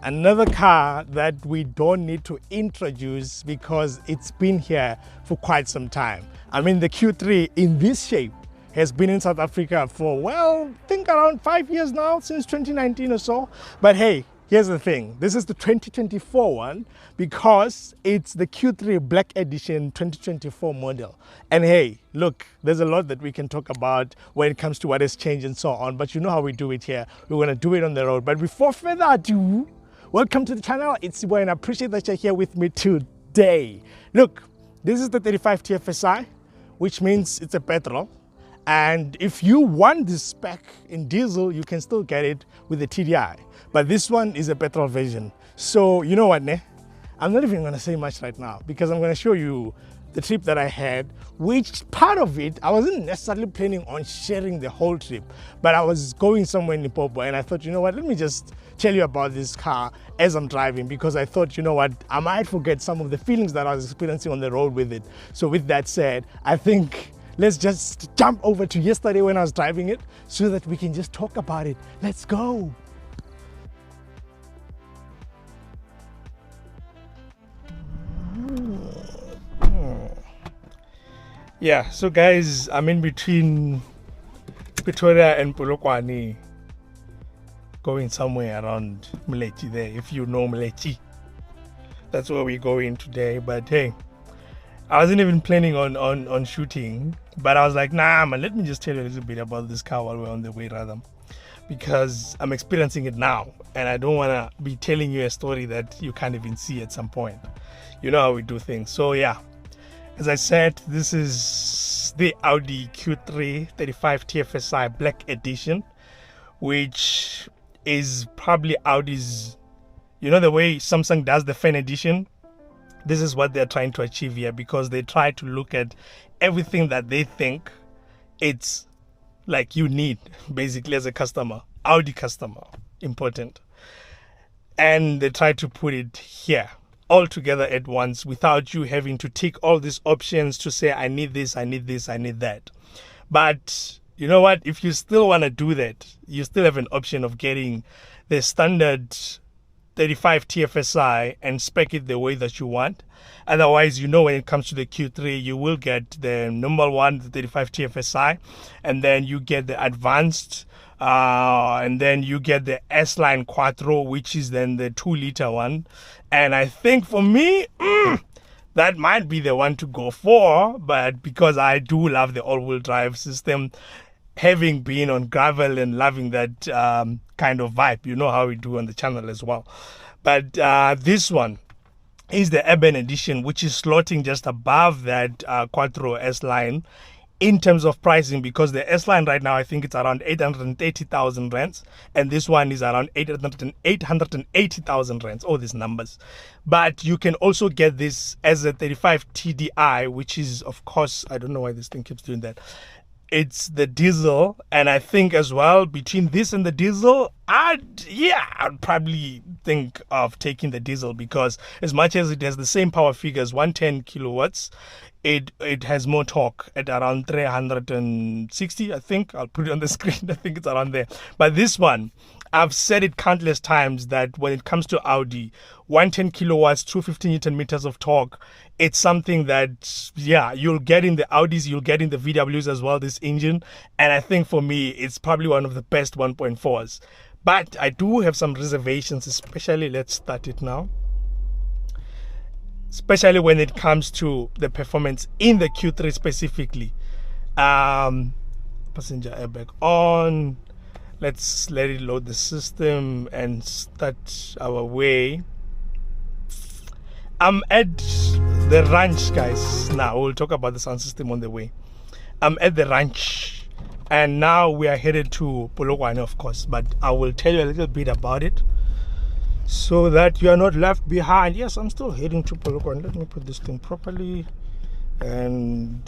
Another car that we don't need to introduce because it's been here for quite some time. I mean, the Q3 in this shape has been in South Africa for, well, I think around 5 years now, since 2019 or so. But hey, here's the thing. This is the 2024 one because it's the Q3 Black Edition 2024 model. And hey, look, there's a lot that we can talk about when it comes to what has changed and so on. But you know how we do it here. We're going to do it on the road. But before further ado, welcome to the channel. It's Sibo and I appreciate that you're here with me today. Look, this is the 35 TFSI, which means it's a petrol. And if you want this spec in diesel, you can still get it with the TDI. But this one is a petrol version. So you know what, ne? I'm not even going to say much right now because I'm going to show you the trip that I had, which part of it, I wasn't necessarily planning on sharing the whole trip, but I was going somewhere in Limpopo and I thought, you know what, let me just tell you about this car as I'm driving because I thought, you know what, I might forget some of the feelings that I was experiencing on the road with it. So with that said, I think let's just jump over to yesterday when I was driving it so that we can just talk about it. Let's go. Yeah, so guys, I'm in between Pretoria and Polokwane, going somewhere around Mleti there, if you know Mleti. That's where we're going today. But hey, I wasn't even planning on shooting, but I was like, nah man, let me just tell you a little bit about this car while we're on the way rather, because I'm experiencing it now and I don't want to be telling you a story that you can't even see at some point. You know how we do things. So yeah, as I said, this is the Audi Q3 35 TFSI Black Edition, which is probably Audi's, you know, the way Samsung does the Fan Edition. This is what they're trying to achieve here because they try to look at everything that they think it's like you need basically as a customer, Audi customer, important. And they try to put it here all together at once without you having to tick all these options to say, I need this, I need this, I need that. But you know what? If you still want to do that, you still have an option of getting the standard 35 TFSI and spec it the way that you want. Otherwise, you know, when it comes to the Q3, you will get the number one, the 35 TFSI, and then you get the advanced, and then you get the S-Line Quattro, which is then the 2-liter one. And I think for me, that might be the one to go for, but because I do love the all-wheel drive system, having been on gravel and loving that kind of vibe, you know how we do on the channel as well. But this one is the Urban Edition, which is slotting just above that Quattro S-Line in terms of pricing, because the S-Line right now, I think it's around 830,000 rands, and this one is around 880,000 rands, all these numbers. But you can also get this as a 35 TDI, which is, of course, I don't know why this thing keeps doing that. It's the diesel, and I think as well between this and the diesel, I'd probably think of taking the diesel, because as much as it has the same power figures, 110 kilowatts, it has more torque at around 360, I think. I'll put it on the screen. I think it's around there. But this one, I've said it countless times that when it comes to Audi, 110 kilowatts, 250 Newton meters of torque, it's something that, yeah, you'll get in the Audis, you'll get in the VWs as well, this engine. And I think for me, it's probably one of the best 1.4s. But I do have some reservations, especially, let's start it now, especially when it comes to the performance in the Q3 specifically. Passenger airbag on. Let's let it load the system and start our way. I'm at the ranch, guys. Now we'll talk about the sound system on the way. I'm at the ranch, and now we are headed to Polokwane, of course, but I will tell you a little bit about it so that you are not left behind. Yes, I'm still heading to Polokwane. Let me put this thing properly, and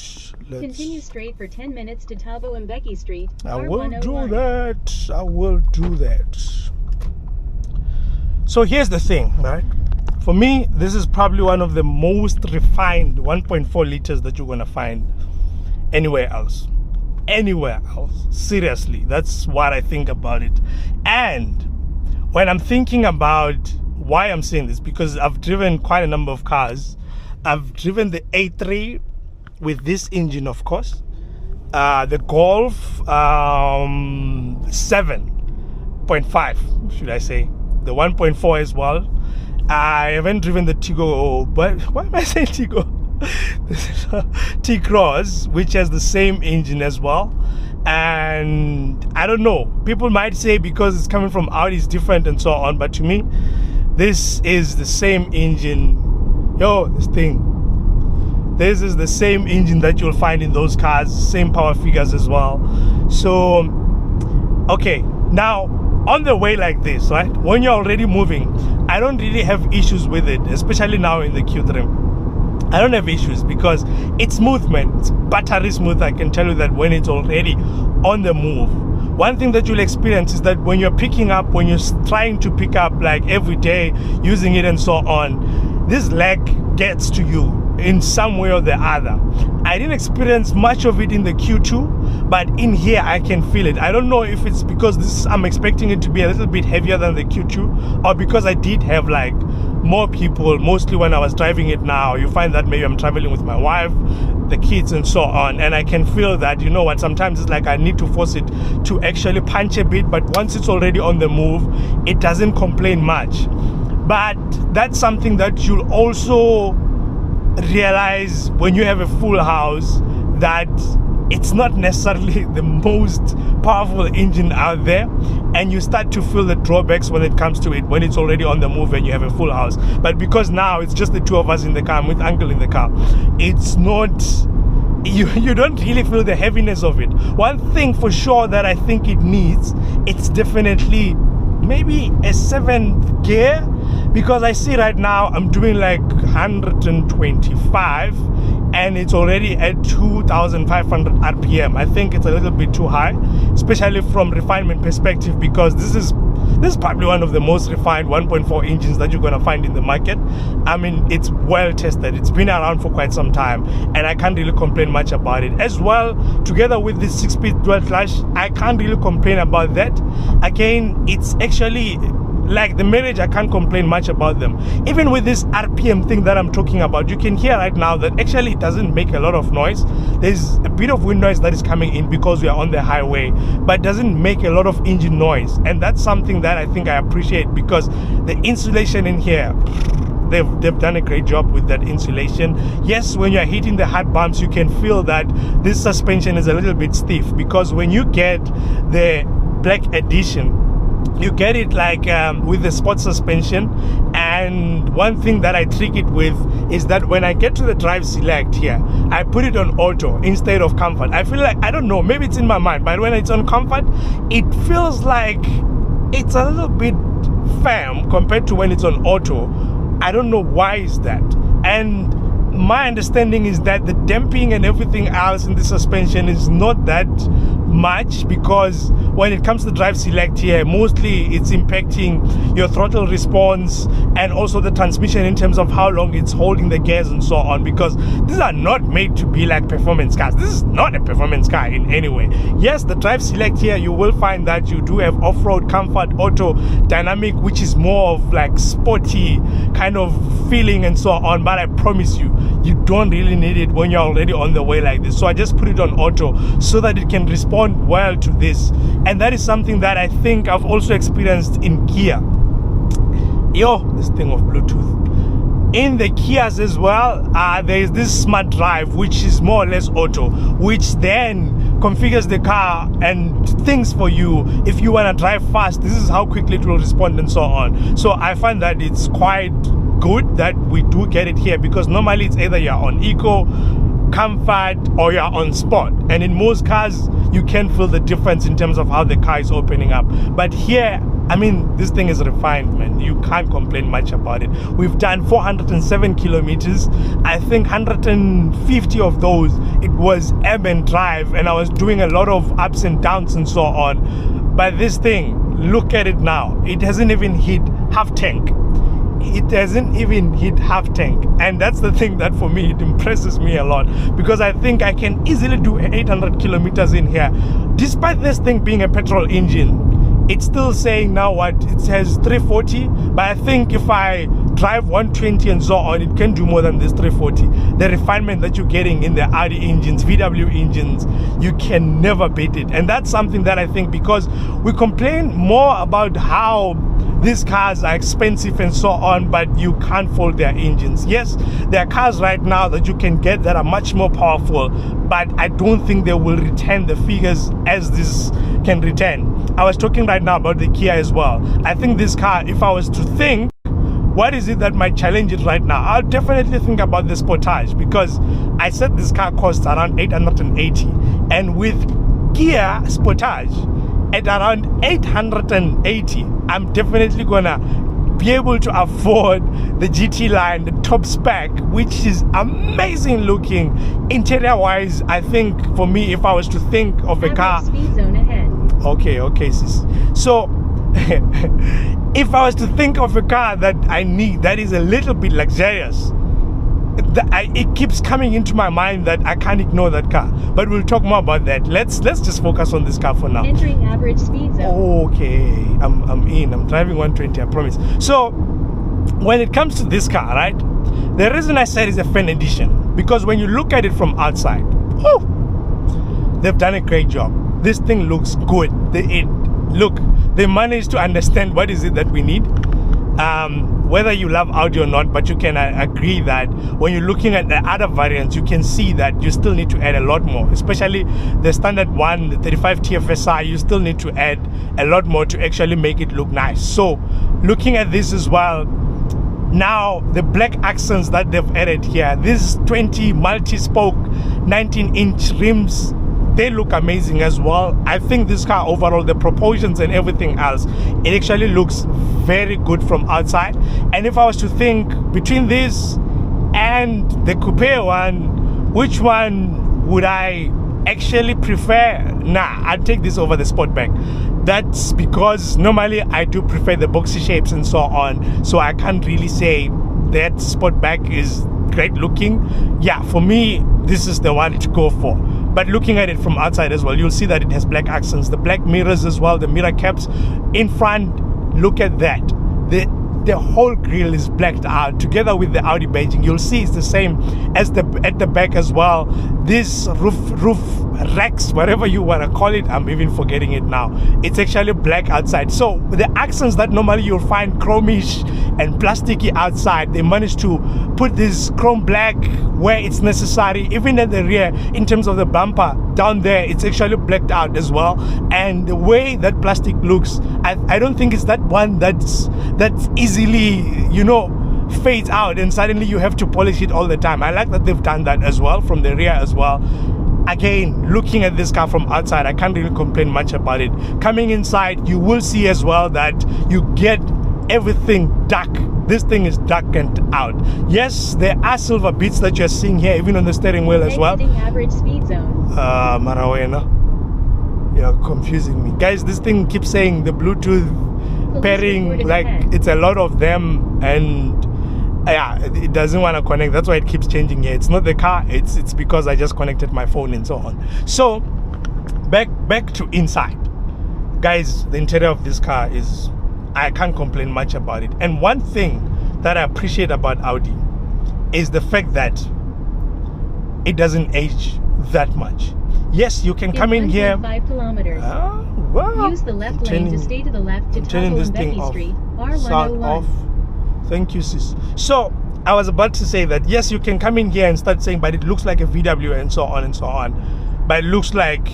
let's continue straight for 10 minutes to Tabo Mbeki Street. I will do that. I will do that. So here's the thing, right? For me, this is probably one of the most refined 1.4 liters that you're gonna find anywhere else. Anywhere else. Seriously, that's what I think about it. And when I'm thinking about why I'm saying this, because I've driven quite a number of cars. I've driven the A3 with this engine, of course. The Golf 7.5, should I say. The 1.4 as well. I haven't driven the Tigo, but why am I saying Tigo? This is T-Cross, which has the same engine as well. And I don't know, people might say because it's coming from Audi it's different and so on, but to me, this is the same engine. This is the same engine that you'll find in those cars, same power figures as well. So, okay, now, on the way like this, right, when you're already moving, I don't really have issues with it, especially now in the Q3. I don't have issues because it's smooth, man. It's buttery smooth. I can tell you that when it's already on the move. One thing that you'll experience is that when you're picking up, when you're trying to pick up like every day, using it and so on, this lag gets to you in some way or the other. I didn't experience much of it in the Q2, but in here I can feel it. I don't know if it's because I'm expecting it to be a little bit heavier than the Q2, or because I did have like more people, mostly when I was driving it. Now you find that maybe I'm traveling with my wife, the kids and so on, and I can feel that, you know what, sometimes it's like I need to force it to actually punch a bit, but once it's already on the move, it doesn't complain much. But that's something that you'll also realize when you have a full house, that it's not necessarily the most powerful engine out there, and you start to feel the drawbacks when it comes to it when it's already on the move and you have a full house. But because now it's just the two of us in the car, I'm with Uncle in the car, it's not, you don't really feel the heaviness of it. One thing for sure that I think it needs, it's definitely maybe a 7th gear, because I see right now I'm doing like 125 and it's already at 2,500 RPM. I think it's a little bit too high, especially from refinement perspective, because this is probably one of the most refined 1.4 engines that you're going to find in the market. I mean, it's well tested. It's been around for quite some time, and I can't really complain much about it. As well, together with this 6-speed dual clutch, I can't really complain about that. Again, it's actually like the marriage, I can't complain much about them. Even with this RPM thing that I'm talking about, you can hear right now that actually it doesn't make a lot of noise. There's a bit of wind noise that is coming in because we are on the highway, but it doesn't make a lot of engine noise. And that's something that I think I appreciate, because the insulation in here, they've done a great job with that insulation. Yes, when you're hitting the hard bumps, you can feel that this suspension is a little bit stiff, because when you get the Black Edition, you get it like with the sport suspension. And one thing that I trick it with is that when I get to the drive select here, I put it on auto instead of comfort. I feel like, I don't know, maybe it's in my mind, but when it's on comfort, it feels like it's a little bit firm compared to when it's on auto. I don't know why is that. And my understanding is that the damping and everything else in the suspension is not that much, because when it comes to drive select here, mostly it's impacting your throttle response and also the transmission in terms of how long it's holding the gears and so on, because these are not made to be like performance cars. This is not a performance car in any way. Yes, the drive select here, you will find that you do have off-road, comfort, auto, dynamic, which is more of like sporty kind of feeling and so on, but I promise you, you don't really need it when you're already on the way like this. So I just put it on auto so that it can respond well to this. And that is something that I think I've also experienced in Kia. This thing of Bluetooth. In the Kias as well, there is this smart drive, which is more or less auto, which then configures the car and things for you. If you want to drive fast, this is how quickly it will respond and so on. So I find that it's quite good that we do get it here, because normally it's either you're on eco, comfort, or you're on sport, and in most cars you can feel the difference in terms of how the car is opening up. But here, I mean, this thing is refined, man. You can't complain much about it. We've done 407 kilometers. I think 150 of those, it was urban drive, and I was doing a lot of ups and downs and so on. But this thing, look at it now. It hasn't even hit half tank. It hasn't even hit half tank, and that's the thing that for me, it impresses me a lot, because I think I can easily do 800 kilometers in here. Despite this thing being a petrol engine, it's still saying now what it says 340, but I think if I drive 120 and so on, it can do more than this 340. The refinement that you're getting in the Audi engines, VW engines, you can never beat it. And that's something that I think, because we complain more about how these cars are expensive and so on, but you can't fault their engines. Yes, there are cars right now that you can get that are much more powerful, but I don't think they will return the figures as this can return. I was talking right now about the Kia as well. I think this car, if I was to think what is it that might challenge it right now, I'll definitely think about the Sportage, because I said this car costs around 880, and with Kia Sportage at around 880, I'm definitely gonna be able to afford the GT line, the top spec, which is amazing looking. Interior wise, I think for me, if I was to think of a car, speed zone ahead. Okay, sis. So if I was to think of a car that I need that is a little bit luxurious, it keeps coming into my mind that I can't ignore that car. But we'll talk more about that. Let's just focus on this car for now. Entering average speed zone. Okay, I'm driving 120, I promise. So when it comes to this car, right, the reason I said it's a fan edition, because when you look at it from outside, they've done a great job. This thing looks good. Look, they managed to understand what is it that we need. Whether you love Audi or not, but you can agree that when you're looking at the other variants, you can see that you still need to add a lot more, especially the standard one, the 35 TFSI. You still need to add a lot more to actually make it look nice. So looking at this as well, now the black accents that they've added here, this 20 multi-spoke 19-inch rims, they look amazing as well. I think this car overall, the proportions and everything else, it actually looks very good from outside. And if I was to think between this and the coupe one, which one would I actually prefer? Nah, I'd take this over the Sportback. That's because normally I do prefer the boxy shapes and so on, so I can't really say that Sportback is great looking. Yeah, for me, this is the one to go for. But looking at it from outside as well, you'll see that it has black accents, the black mirrors as well, the mirror caps in front. Look at that. The whole grille is blacked out together with the Audi badging. You'll see it's the same as at the back as well. This roof racks, whatever you want to call it, I'm even forgetting it now. It's actually black outside. So the accents that normally you'll find chromish and plasticky outside, they managed to put this chrome black where it's necessary. Even at the rear, in terms of the bumper down there, it's actually blacked out as well. And the way that plastic looks, I don't think it's that one that's easily, fades out and suddenly you have to polish it all the time. I like that they've done that as well from the rear as well. Again, looking at this car from outside, I can't really complain much about it. Coming inside, you will see as well that you get everything dark. This thing is darkened out. Yes, there are silver bits that you're seeing here, even on the steering wheel as well. Average speed zone. Marawena, you're confusing me, guys. This thing keeps saying the Bluetooth pairing, like it's a lot of them, and yeah, it doesn't want to connect. That's why it keeps changing here. It's not the car, it's because I just connected my phone and so on. So back to inside, guys. The interior of this car is, I can't complain much about it. And one thing that I appreciate about Audi is the fact that it doesn't age that much. Yes, you can come in here. 5 kilometers. Well, use the left lane to stay to the left to Tabo and Becky Street. R101. Off. Thank you, sis. So I was about to say that yes, you can come in here and start saying, but it looks like a VW and so on and so on. But it looks like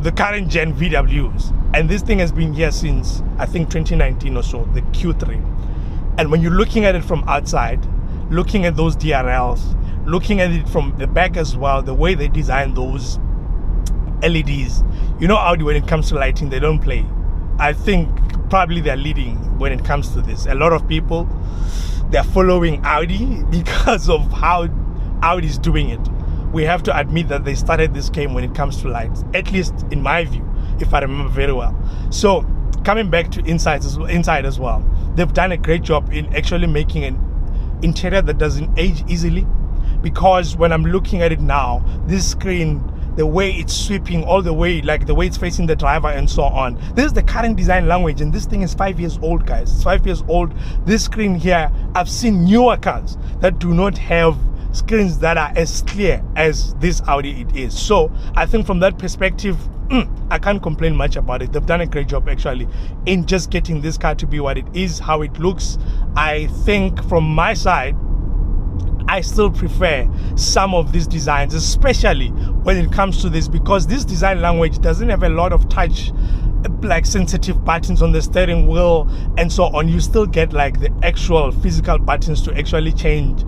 the current gen VWs. And this thing has been here since I think 2019 or so, the Q3. And when you're looking at it from outside, looking at those DRLs, looking at it from the back as well, the way they design those LEDs, you know, Audi, when it comes to lighting, they don't play. I think probably they're leading when it comes to this. A lot of people, they're following Audi because of how Audi's doing it. We have to admit that they started this game when it comes to lights, at least in my view, if I remember very well. So coming back to inside as well, they've done a great job in actually making an interior that doesn't age easily, because when I'm looking at it now, this screen, the way it's sweeping all the way, like the way it's facing the driver and so on, this is the current design language, and this thing is 5 years old, guys. It's 5 years old. This screen here, I've seen newer cars that do not have screens that are as clear as this Audi it is. So I think from that perspective, I can't complain much about it. They've done a great job actually in just getting this car to be what it is, how it looks. I think from my side, I still prefer some of these designs, especially when it comes to this, because this design language doesn't have a lot of touch, like sensitive buttons on the steering wheel and so on. You still get like the actual physical buttons to actually change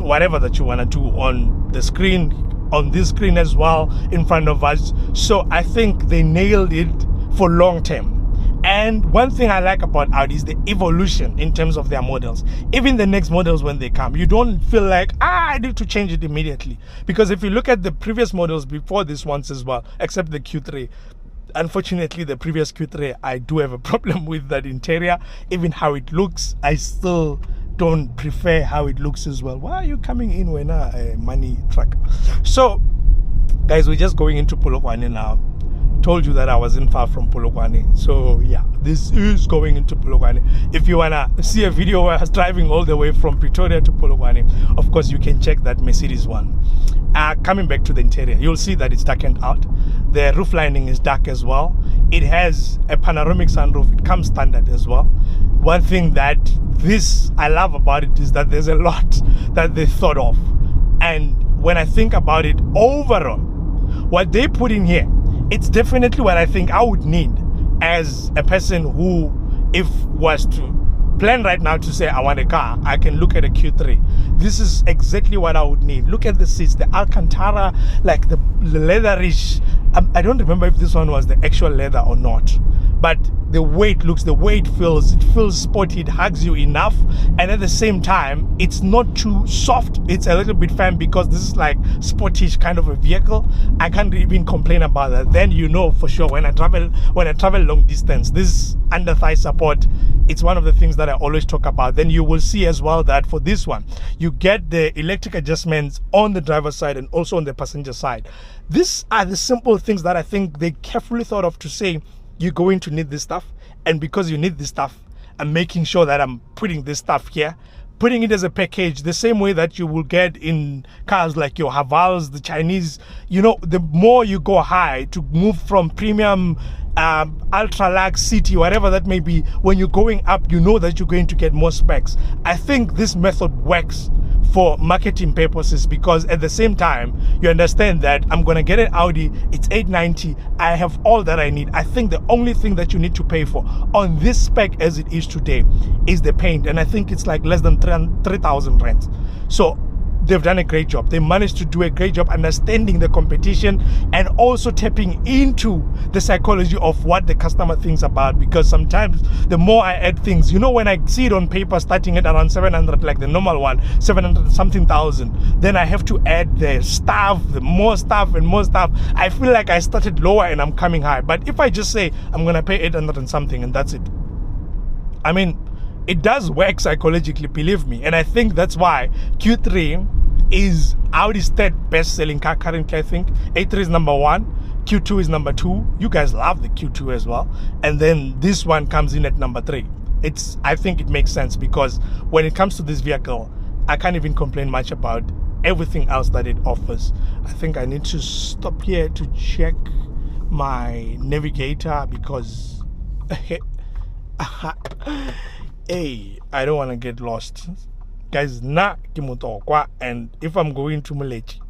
whatever that you want to do on the screen, on this screen as well in front of us. So I think they nailed it for long term. And one thing I like about Audi is the evolution in terms of their models. Even the next models, when they come, you don't feel like, I need to change it immediately. Because if you look at the previous models before this ones as well, except the Q3, unfortunately the previous Q3, I do have a problem with that interior. Even how it looks, I still don't prefer how it looks as well. Why are you coming in when a money truck? So guys, we're just going into Polokwane now. Told you that I wasn't far from Polokwane, so yeah, this is going into Polokwane. If you wanna see a video where I was driving all the way from Pretoria to Polokwane, of course you can check that Mercedes one. Coming back to the interior, you'll see that it's darkened out. The roof lining is dark as well. It has a panoramic sunroof. It comes standard as well. One thing that I love about it is that there's a lot that they thought of, and when I think about it overall, what they put in here, it's definitely what I think I would need as a person who, if was to plan right now to say I want a car, I can look at a Q3. This is exactly what I would need. Look at the seats, the Alcantara, like the leatherish. I don't remember if this one was the actual leather or not, but the way it looks, the way it feels sporty, it hugs you enough, and at the same time it's not too soft. It's a little bit firm because this is like sportish kind of a vehicle. I can't even complain about that. Then you know for sure when I travel long distance, this under thigh support, it's one of the things that I always talk about. Then you will see as well that for this one, you get the electric adjustments on the driver's side and also on the passenger side. These are the simple things that I think they carefully thought of to say, you're going to need this stuff, and because you need this stuff, I'm making sure that I'm putting this stuff here, putting it as a package, the same way that you will get in cars like your Havals, the Chinese. You know, the more you go high to move from premium, ultra lux, city, whatever that may be, when you're going up, you know that you're going to get more specs. I think this method works for marketing purposes, because at the same time you understand that I'm gonna get an Audi, it's 890, I have all that I need. I think the only thing that you need to pay for on this spec as it is today is the paint, and I think it's like less than 3,000 rands. So they've done a great job. They managed to do a great job understanding the competition and also tapping into the psychology of what the customer thinks about, because sometimes the more I add things, you know, when I see it on paper starting at around 700, like the normal one, 700 something thousand, then I have to add the stuff, the more stuff and more stuff. I feel like I started lower and I'm coming high. But if I just say I'm gonna pay 800 and something and that's it, I mean, it does work psychologically, believe me. And I think that's why Q3 is Audi's third best-selling car currently, I think. A3 is number 1, Q2 is number 2. You guys love the Q2 as well. And then this one comes in at number 3. I think it makes sense, because when it comes to this vehicle, I can't even complain much about everything else that it offers. I think I need to stop here to check my navigator, because hey, I don't want to get lost. Guys, and if I'm going to Malechi,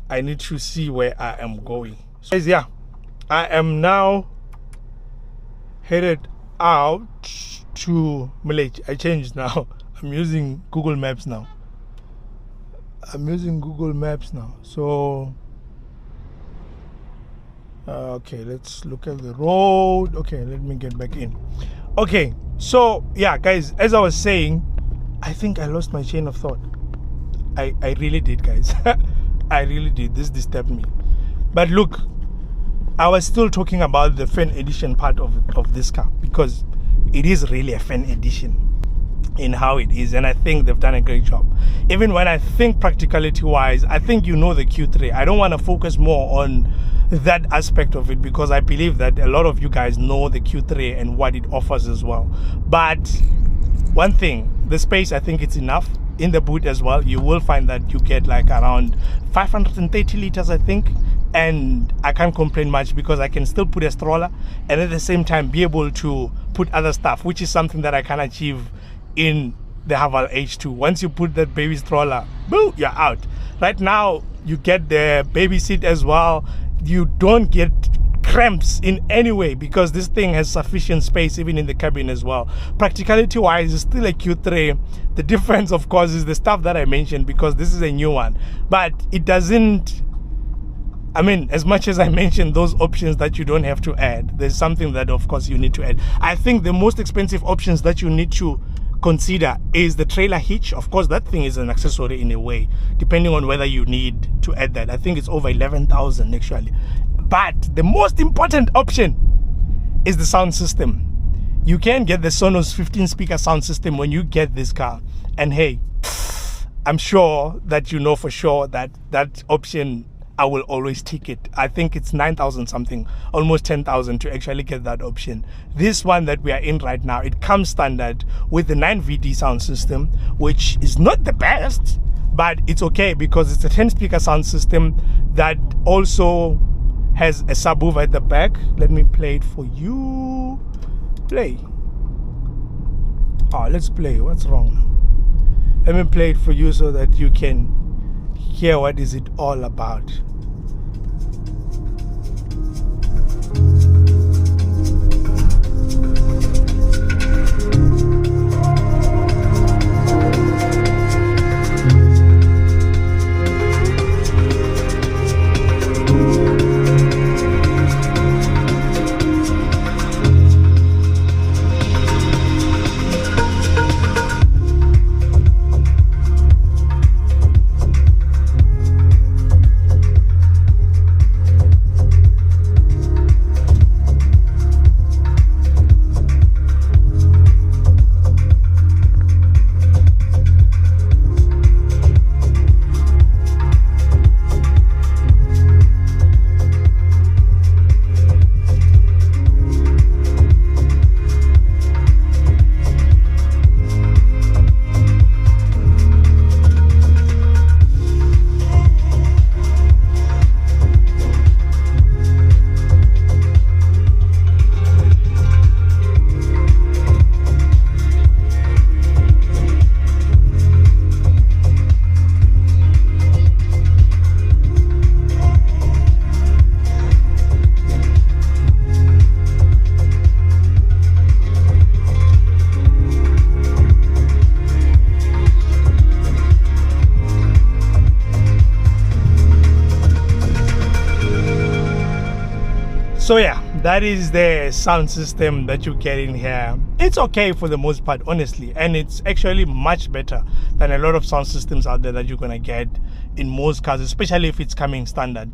I need to see where I am going. So guys, yeah, I am now headed out to Mlech. I changed now. I'm using Google Maps now. So okay, let's look at the road. Okay, let me get back in. Okay, so yeah, guys, as I was saying, I think I lost my chain of thought. I really did, guys. I really did. This disturbed me. But look, I was still talking about the fan edition part of this car, because it is really a fan edition in how it is, and I think they've done a great job. Even when I think practicality wise, I think the Q3. I don't want to focus more on that aspect of it, because I believe that a lot of you guys know the Q3 and what it offers as well. But one thing, the space, I think it's enough. In the boot as well, you will find that you get like around 530 liters, I think, and I can't complain much, because I can still put a stroller and at the same time be able to put other stuff, which is something that I can achieve in the Haval H2. Once you put that baby stroller, boo, you're out. Right now you get the baby seat as well. You don't get cramps in any way, because this thing has sufficient space even in the cabin as well. Practicality wise, it's still a Q3. The difference, of course, is the stuff that I mentioned, because this is a new one, but it doesn't, I mean, as much as I mentioned those options that you don't have to add, there's something that of course you need to add. I think the most expensive options that you need to consider is the trailer hitch. Of course, that thing is an accessory in a way, depending on whether you need to add that. I think it's over 11,000 actually. But the most important option is the sound system. You can get the Sonos 15 speaker sound system when you get this car. And hey, I'm sure that you know for sure that that option, I will always take it. I think it's 9,000 something, almost 10,000 to actually get that option. This one that we are in right now, it comes standard with the 9VD sound system, which is not the best, but it's okay because it's a 10 speaker sound system that also has a subwoofer at the back. Let me play it for you. Play. Oh, let's play. What's wrong now? Let me play it for you so that you can hear what is it all about. So yeah, that is the sound system that you get in here. It's okay for the most part, honestly, and it's actually much better than a lot of sound systems out there that you're gonna get in most cars, especially if it's coming standard.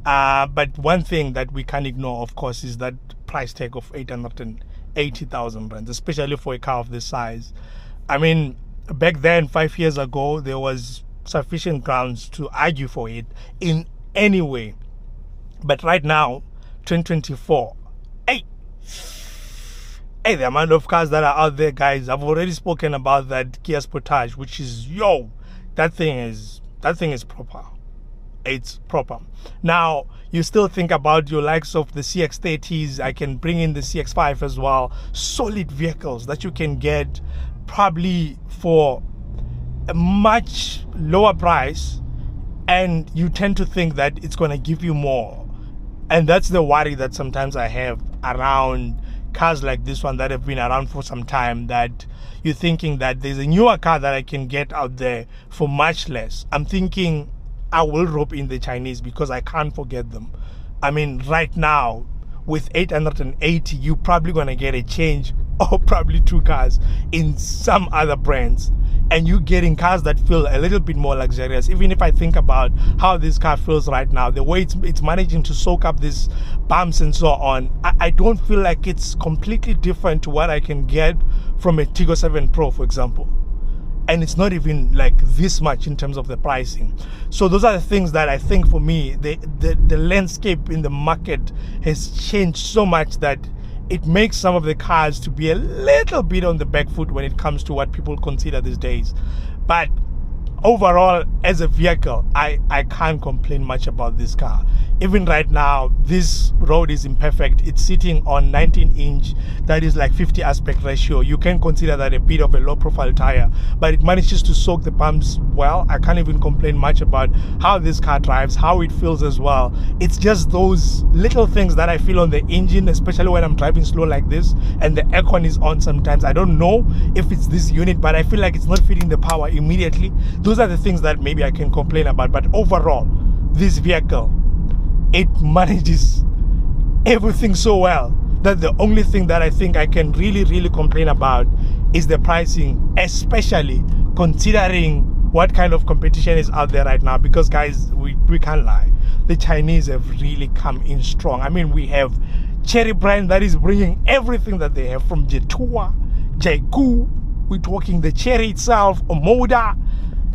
But one thing that we can't ignore, of course, is that price tag of 880,000 rand, especially for a car of this size. I mean, back then, 5 years ago, there was sufficient grounds to argue for it in any way. But right now, 2024, hey, the amount of cars that are out there, guys. I've already spoken about that Kia Sportage, which is, that thing is proper. It's proper. Now, you still think about your likes of the CX-30s. I can bring in the CX-5 as well. Solid vehicles that you can get probably for a much lower price, and you tend to think that it's going to give you more. And that's the worry that sometimes I have around cars like this one that have been around for some time, that you're thinking that there's a newer car that I can get out there for much less, I'm thinking I will rope in the Chinese because I can't forget them. I mean, right now, with 880, you're probably going to get a change or probably 2 cars in some other brands. And you're getting cars that feel a little bit more luxurious. Even if I think about how this car feels right now, the way it's managing to soak up these bumps and so on, I don't feel like it's completely different to what I can get from a Tiggo 7 Pro, for example. And it's not even like this much in terms of the pricing. So those are the things that I think, for me, the landscape in the market has changed so much that it makes some of the cars to be a little bit on the back foot when it comes to what people consider these days. But overall, as a vehicle, I can't complain much about this car. Even right now, this road is imperfect. It's sitting on 19-inch. That is like 50 aspect ratio. You can consider that a bit of a low profile tire, but it manages to soak the bumps well. I can't even complain much about how this car drives, how it feels as well. It's just those little things that I feel on the engine, especially when I'm driving slow like this and the aircon is on sometimes. I don't know if it's this unit, but I feel like it's not feeding the power immediately. Those are the things that maybe I can complain about. But overall, this vehicle, it manages everything so well that the only thing that I think I can really complain about is the pricing, especially considering what kind of competition is out there right now. Because guys, we can't lie, the Chinese have really come in strong. I mean, we have Chery brand that is bringing everything that they have, from Jetua, Jaigu, we're talking the Chery itself, Omoda.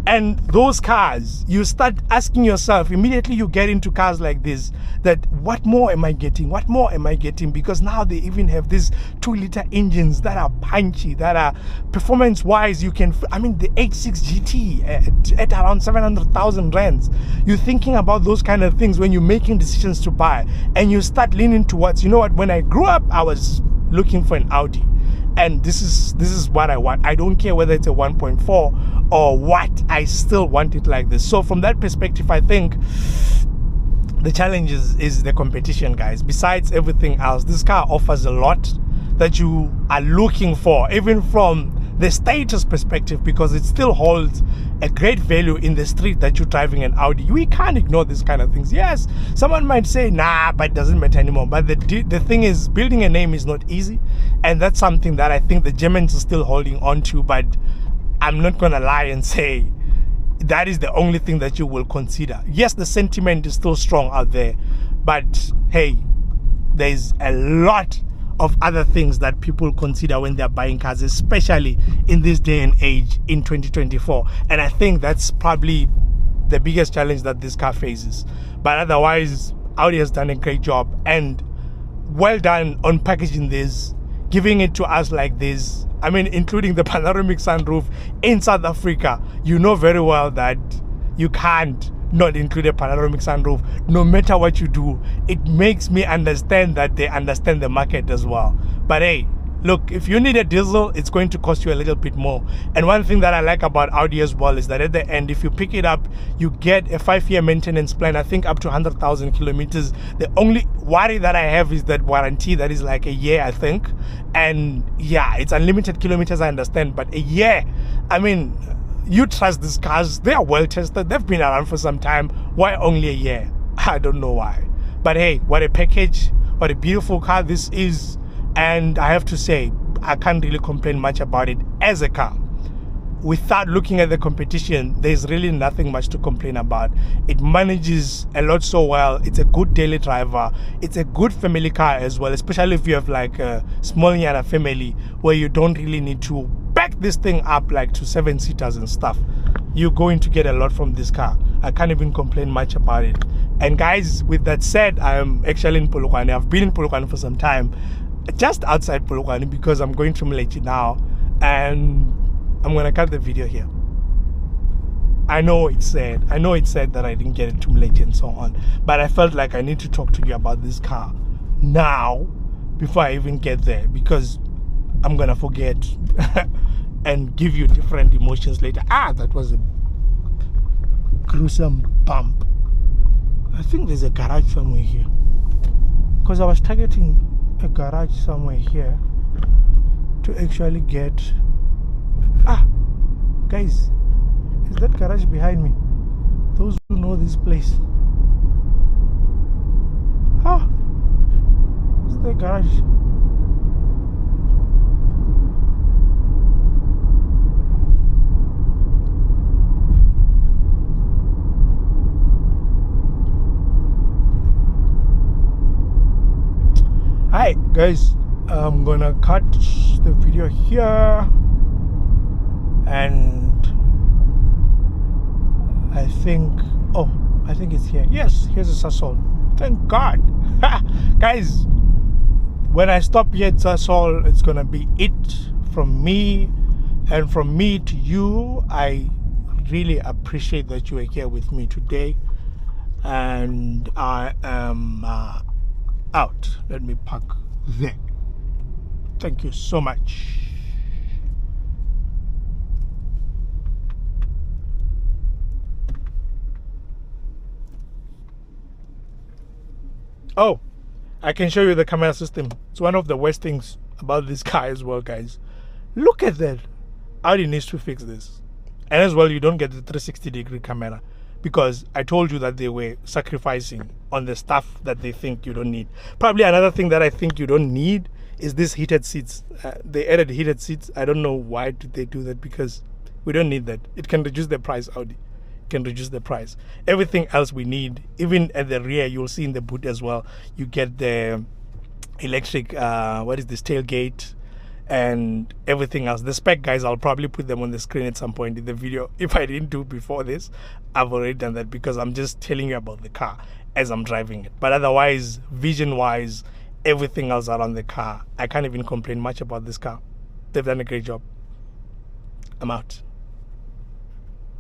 And those cars, you start asking yourself, immediately you get into cars like this, that what more am I getting? What more am I getting? Because now they even have these 2-liter engines that are punchy, that are performance-wise, you can, I mean, the 86 GT at around 700,000 rands. You're thinking about those kind of things when you're making decisions to buy. And you start leaning towards, you know what, when I grew up, I was looking for an Audi. And this is what I want. I don't care whether it's a 1.4 or what, I still want it like this. So from that perspective, I think the challenge is the competition, guys. Besides everything else, this car offers a lot that you are looking for, even from the status perspective, because it still holds a great value in the street that you're driving an Audi. We can't ignore these kind of things. Yes, someone might say, nah, but it doesn't matter anymore. But the thing is, building a name is not easy. And that's something that I think the Germans are still holding on to. But I'm not going to lie and say that is the only thing that you will consider. Yes, the sentiment is still strong out there. But hey, there's a lot of other things that people consider when they're buying cars, especially in this day and age in 2024. And I think that's probably the biggest challenge that this car faces. But otherwise, Audi has done a great job, and well done on packaging this, giving it to us like this. I mean, including the panoramic sunroof in South Africa. You know very well that you can't not include a panoramic sunroof no matter what you do. It makes me understand that they understand the market as well. But hey, look, if you need a diesel, it's going to cost you a little bit more. And one thing that I like about Audi as well is that at the end, if you pick it up, you get a 5-year maintenance plan, I think up to 100,000 kilometers. The only worry that I have is that warranty that is like a year, I think. And yeah, it's unlimited kilometers, I understand, but a year, I mean, you trust these cars, they are well tested, they've been around for some time. Why only a year? I don't know why. But hey, what a package, what a beautiful car this is. And I have to say, I can't really complain much about it as a car. Without looking at the competition, there's really nothing much to complain about. It manages a lot so well. It's a good daily driver. It's a good family car as well, especially if you have like a small Yana family where you don't really need to back this thing up like to 7-seaters and stuff. You're going to get a lot from this car. I can't even complain much about it. And guys, with that said, I'm actually in Polokwane. I've been in Polokwane for some time, just outside Polokwane, because I'm going to Mleti now, and I'm going to cut the video here. I know it's sad. I know it's sad that I didn't get it to Mleti and so on, but I felt like I need to talk to you about this car now before I even get there, because I'm going to forget and give you different emotions later. That was a gruesome bump. I think there's a garage somewhere here, because I was targeting a garage somewhere here to actually get. Guys, is that garage behind me? Those who know this place. Is the garage? Hi guys, I'm gonna cut the video here, and I think it's here. Yes, here's a Sasol. Thank God. Guys, when I stop here at Sasol, it's gonna be it from me, and from me to you. I really appreciate that you are here with me today, and I am out. Let me park there. Thank you so much. Oh, I can show you the camera system. It's one of the worst things about this car as well, guys. Look at that. Audi needs to fix this. And as well, you don't get the 360-degree camera, because I told you that they were sacrificing on the stuff that they think you don't need. Probably another thing that I think you don't need is these heated seats. They added heated seats. I don't know why did they do that, because we don't need that. It can reduce the price, Audi. It can reduce the price. Everything else we need, even at the rear, you'll see in the boot as well, you get the electric, what is this, tailgate, and everything else. The spec, guys, I'll probably put them on the screen at some point in the video. If I didn't do before this, I've already done that, because I'm just telling you about the car as I'm driving it. But otherwise, vision wise, everything else around the car, I can't even complain much about this car. They've done a great job. I'm out.